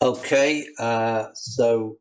Okay, so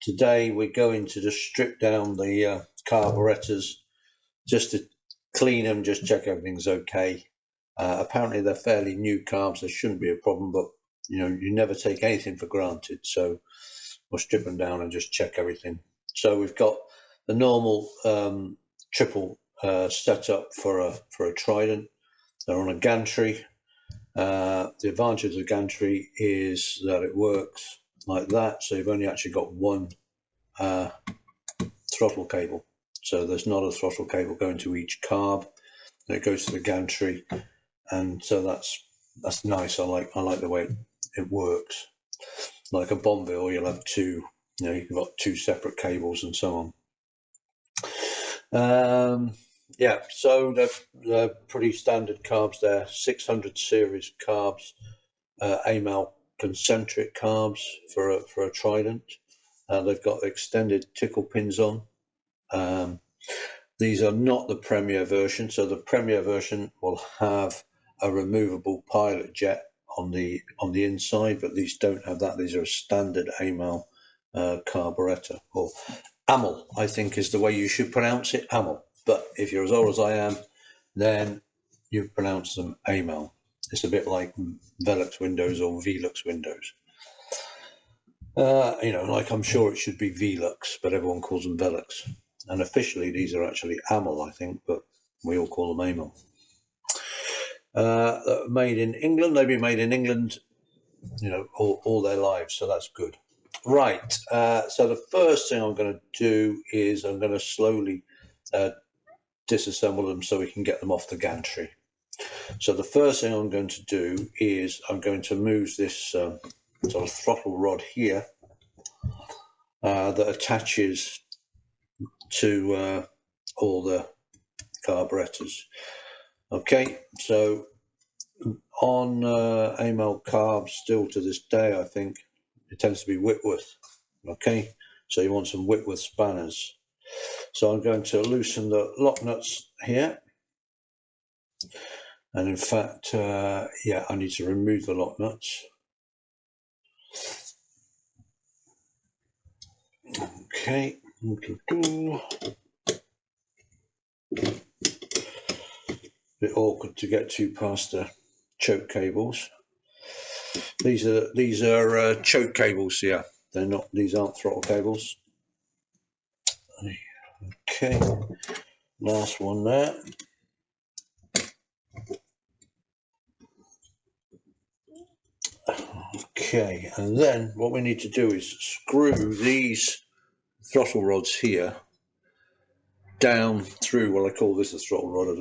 today we're going to just strip down the carburettors just to clean them, just check everything's okay. Apparently they're fairly new carbs, there shouldn't be a problem, but you never take anything for granted, so we'll strip them down and just check everything. So we've got the normal triple setup for a Trident. They're on a gantry. The advantage of the gantry is that it works like that, so you've only actually got one throttle cable, so there's not a throttle cable going to each carb. It goes to the gantry, and so that's nice. I like the way it works. Like a Bonville, you'll have two, you've got two separate cables and so on. Yeah, so they're pretty standard carbs there. 600 series carbs, Amal Concentric carbs for a Trident. They've got extended tickle pins on. These are not the Premier version, so the Premier version will have a removable pilot jet on the inside, but these don't have that. These are a standard Amal carburetor, or Amal, I think is the way you should pronounce it, Amal. But if you're as old as I am, then you pronounce them Amal. It's a bit like Velux windows or Velux windows. Like I'm sure it should be Velux, but everyone calls them Velux. And officially, these are actually Amal, I think, but we all call them Amal. Made in England. They've been made in England, all their lives, so that's good. Right. So the first thing I'm going to do is I'm going to slowly disassemble them so we can get them off the gantry. So the first thing I'm going to do is I'm going to move this sort of throttle rod here that attaches to all the carburetors. Okay, so on Amal carbs, still to this day, I think it tends to be Whitworth. Okay, so you want some Whitworth spanners. So I'm going to loosen the lock nuts here, and in fact, I need to remove the lock nuts. Okay. Bit awkward to get to past the choke cables. These are choke cables here. They're not. These aren't throttle cables. Okay, last one there. Okay, and then what we need to do is screw these throttle rods here down through. Well, I call this a throttle rod. I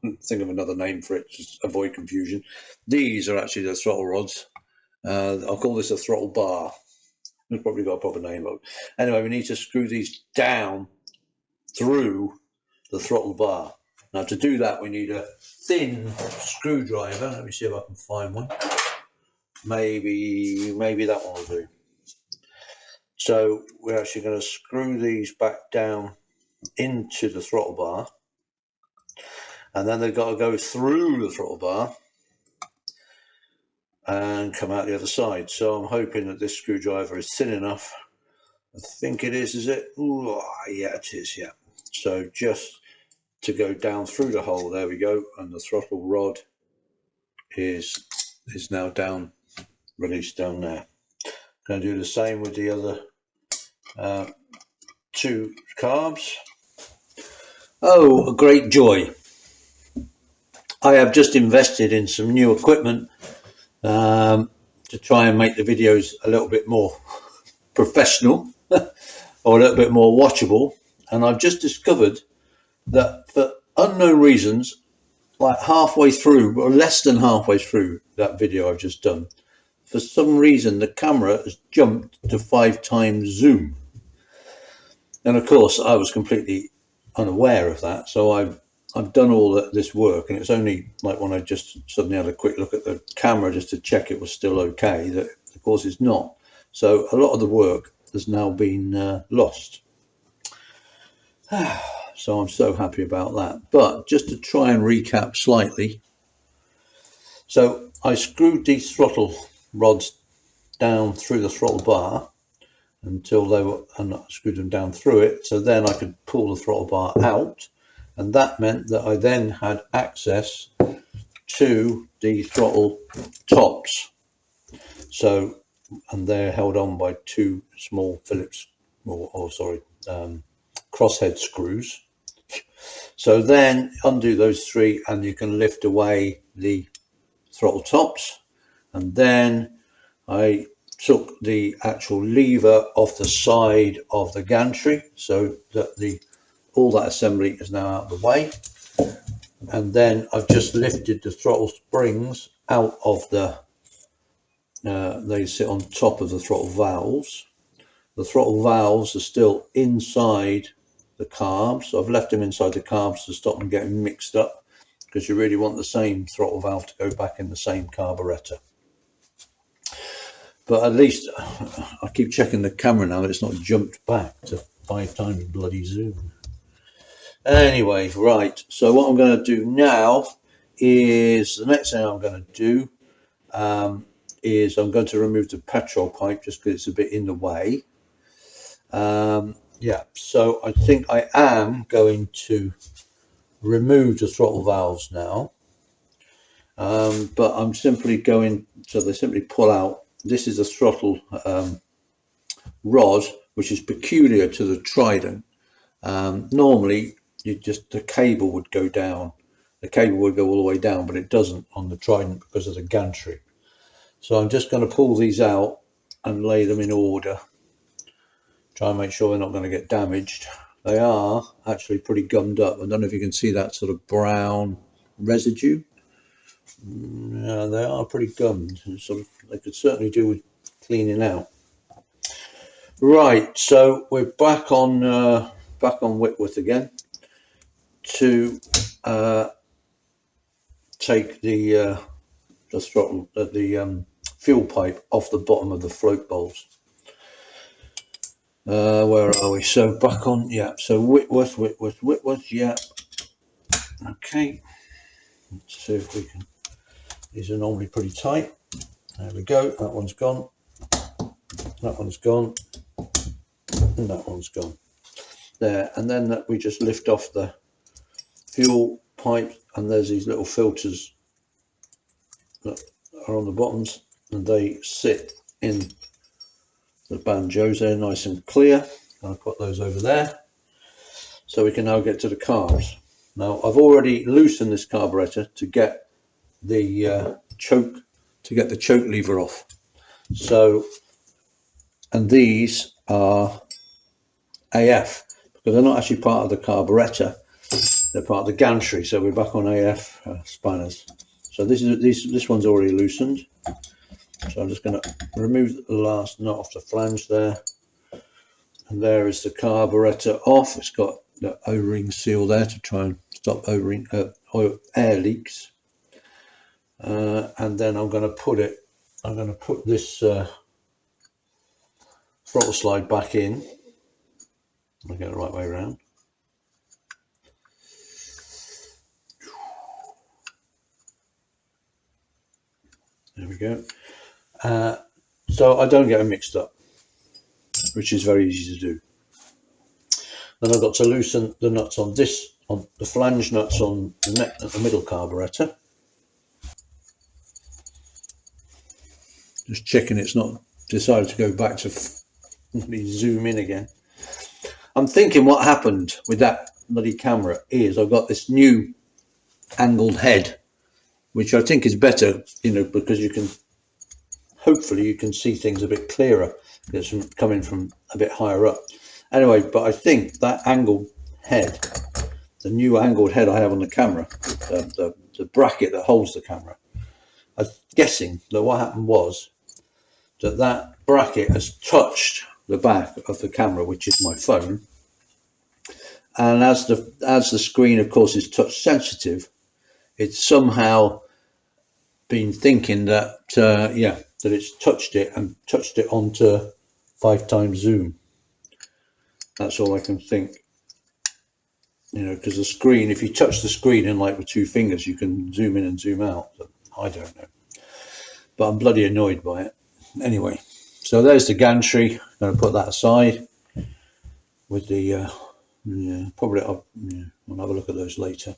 don't think of another name for it, just avoid confusion. These are actually the throttle rods. I'll call this a throttle bar. It's probably got a proper name. But anyway, we need to screw these down through the throttle bar. Now to do that, we need a thin screwdriver. Let me see if I can find one. Maybe that one will do. So we're actually going to screw these back down into the throttle bar, and then they've got to go through the throttle bar and come out the other side. So I'm hoping that this screwdriver is thin enough. I think it is it? Ooh, yeah, it is, yeah. So just to go down through the hole, there we go, and the throttle rod is now down, released down there. Going to do the same with the other two carbs. Oh, a great joy. I have just invested in some new equipment to try and make the videos a little bit more professional or a little bit more watchable. And I've just discovered that for unknown reasons, like halfway through, or less than halfway through that video I've just done, for some reason the camera has jumped to 5 times zoom. And of course I was completely unaware of that, so I've done all this work, and it's only like when I just suddenly had a quick look at the camera just to check it was still okay, that of course it's not. So a lot of the work has now been lost. So I'm so happy about that. But just to try and recap slightly, so I screwed these throttle rods down through the throttle bar until they were, and I screwed them down through it, so then I could pull the throttle bar out, and that meant that I then had access to the throttle tops. So, and they're held on by two small Phillips, crosshead screws. So then undo those three and you can lift away the throttle tops. And then I took the actual lever off the side of the gantry so that all that assembly is now out of the way. And then I've just lifted the throttle springs out of they sit on top of the throttle valves. The throttle valves are still inside the carbs. So I've left them inside the carbs to stop them getting mixed up, because you really want the same throttle valve to go back in the same carburetor. But at least I keep checking the camera now that it's not jumped back to 5 times bloody zoom. Anyway, right, so what I'm going to do now is, the next thing I'm going to do is I'm going to remove the petrol pipe just because it's a bit in the way. Yeah, so I think I am going to remove the throttle valves now, but I'm simply going, so they simply pull out. This is a throttle rod, which is peculiar to the Trident. Normally the cable would go down, the cable would go all the way down, but it doesn't on the Trident because of the gantry. So I'm just going to pull these out and lay them in order, try and make sure they're not going to get damaged. They are actually pretty gummed up. I don't know if you can see that sort of brown residue. Yeah, they are pretty gummed. So they could certainly do with cleaning out. Right, so we're back on Whitworth again to take the throttle, the fuel pipe off the bottom of the float bowls. Where are we? So back on, yeah. So Whitworth, yeah. Okay. Let's see if we can. These are normally pretty tight. There we go. That one's gone. That one's gone. And that one's gone. There. And then we just lift off the fuel pipe, and there's these little filters that are on the bottoms, and they sit in the banjos. They're nice and clear. I'll put those over there, so we can now get to the carbs. Now I've already loosened this carburetor to get the choke lever off. So, and these are AF because they're not actually part of the carburetor; they're part of the gantry. So we're back on AF spanners. So this one's already loosened. So I'm just going to remove the last nut off the flange there, and there is the carburetor off. It's got the O-ring seal there to try and stop O-ring air leaks. And then I'm going to put this throttle slide back in. I'll get it the right way around. There we go. So I don't get them mixed up, which is very easy to do. Then I've got to loosen the nuts on the flange nuts on the middle carburetor. Just checking it's not decided to go back to zoom in again. I'm thinking what happened with that bloody camera is I've got this new angled head, which I think is better, because hopefully you can see things a bit clearer. It's coming from a bit higher up. Anyway, but I think that angled head, the new angled head I have on the camera, the bracket that holds the camera, I'm guessing that what happened was that bracket has touched the back of the camera, which is my phone. And as the screen, of course, is touch sensitive, it's somehow been thinking that that it's touched it and touched it onto 5 times zoom. That's all I can think. Because the screen, if you touch the screen in like with 2 fingers, you can zoom in and zoom out. But I don't know. But I'm bloody annoyed by it. Anyway, So there's the gantry. I'm going to put that aside with the probably I'll have a look at those later.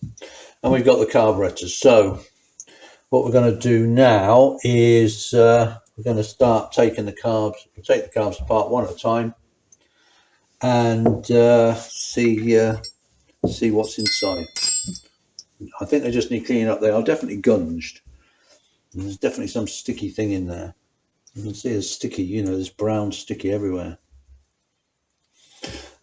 And we've got the carburettors. So what we're going to do now is we're going to start taking the carbs. We'll take the carbs apart one at a time and see what's inside. I think they just need cleaning up. They are definitely gunged. And there's definitely some sticky thing in there. You can see there's sticky, you know, there's brown sticky everywhere.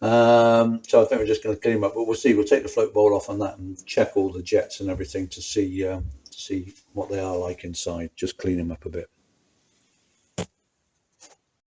So I think we're just going to clean them up, but we'll see. We'll take the float bowl off on that and check all the jets and everything to see what they are like inside. Just clean them up a bit.